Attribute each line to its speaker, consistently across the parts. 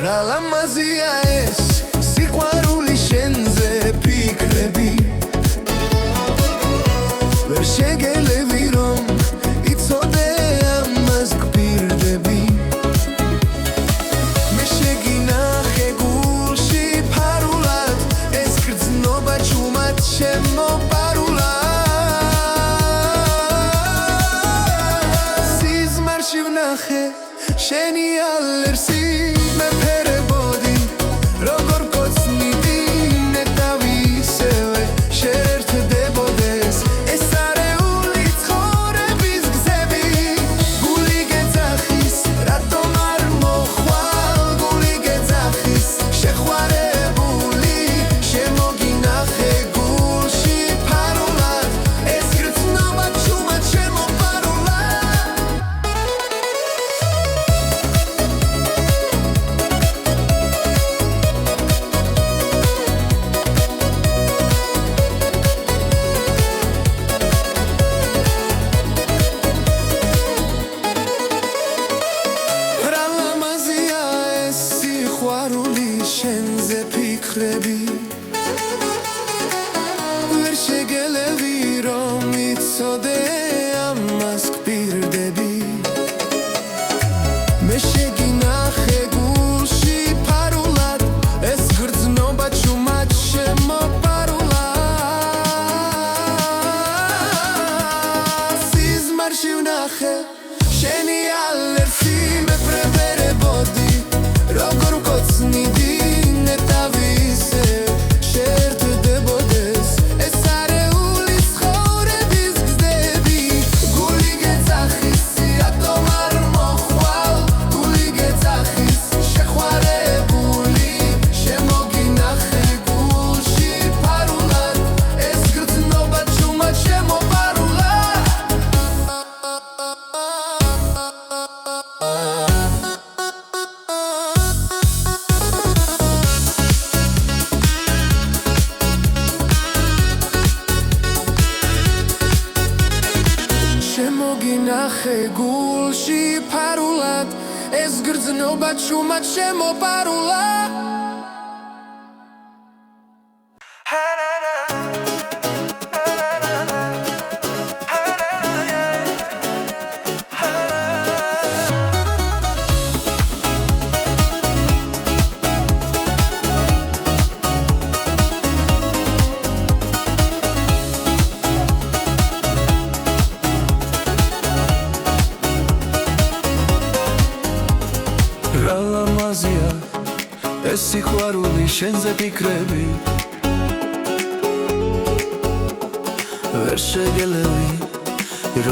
Speaker 1: რა ლამაზია ეს სიყვარული შენზე ფიქრები ვერ შეგელევი რომ იცოდე ამას გპირდები მე შეგინახე გულში ფარულად ეს გრძნობა ჩუმად შემოპარულა სიზმარში ვნახე შენი ალერსი მეფერებოდი როგორ გოცნიდი ნეტავისევე შეერთდებოდეს ეს არეული ცხოვრების გზები გული გეძახის რატომ არ მოხვალ გული გეძახის შეხვარებული შემოგინახე გულში ფარულად ეს გრძნობა ჩუმად შემოპარულა რა ლამაზია ეს სიყვარული შენზე ფიქრები ვერ შეგელევი რომ იცოდე ამას გპირდები მე შეგინახე გულში ფარულად ეს გრძნობა ჩუმად შემოპარულა სიზმარში ვნახე შენი ალერსი მეფრებერებოდი როგორ გოცნიდი ნეტავისე შეერთდებოდეს ეს არეული ცხოვრების გზები გული გეძახის რატომ არ მოხვალ გული გეძახის შეხვარებული შემოგინახე გულში ფარულად ეს გრძნობა ჩუმად შემოპარულა შემოგინახე გულში ფარულად ეს გრძნობა ჩუმად შემოპარულა რა ლამაზია ეს სიყვარული შენზე ფიქრები ვერ შეგელევი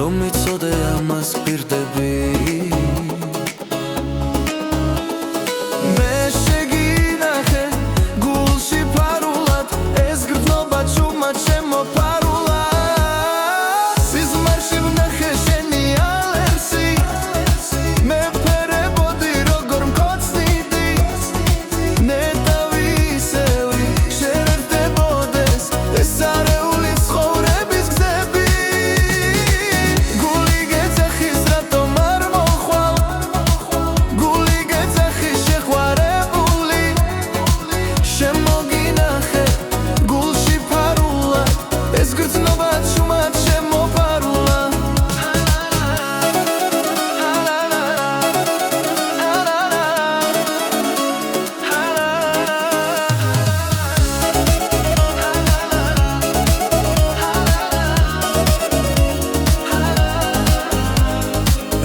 Speaker 1: რომ იცოდე ამას გპირდები მე შეგინახე გულში ფარულად ეს გრძნობა ჩუმად შემოპარულა სიზმარში ვნახე შენი ალერსი მეფერებოდი როგორ მგოცნიდი ნეტავისევი შეერთდებოდეს ეს არეული ცხოვრების გზები გული გეძახის რატომ არ მოხვალ გული გეძახის შეხვარებული შემოგინახე გულში ფარულად ეს გრძნობა ჩუმად შემოპარულა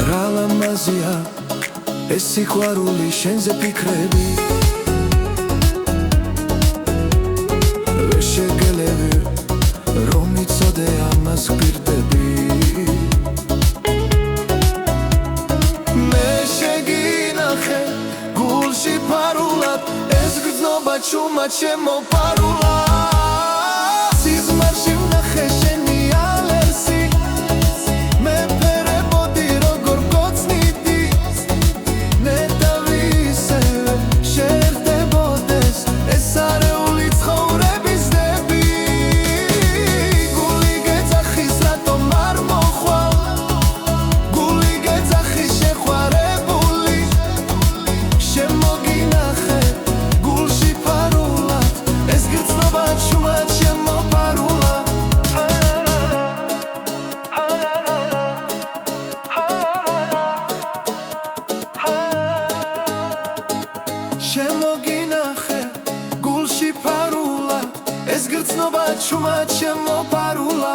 Speaker 1: რა ლამაზია ეს სიყვარული შენზე ფიქრები ვერ შეგელევი რომ იცოდე ამას გპირდები მე შეგინახე გულში ფარულად ეს გრძნობა ჩუმად შემოპარულა სიზმარში ვნახე შენი ალერსი მეფერებოდი როგორ გოცნიდი ნეტავისევე შეერთდებოდეს ეს არეული ცხოვრების გზები გული გეძახის რატომ არ მოხვალ გული გეძახის შეხვარებული შემოგინახე შემოგინახე გულში ფარულა ეს გრძნობა ჩუმად შემოპარულა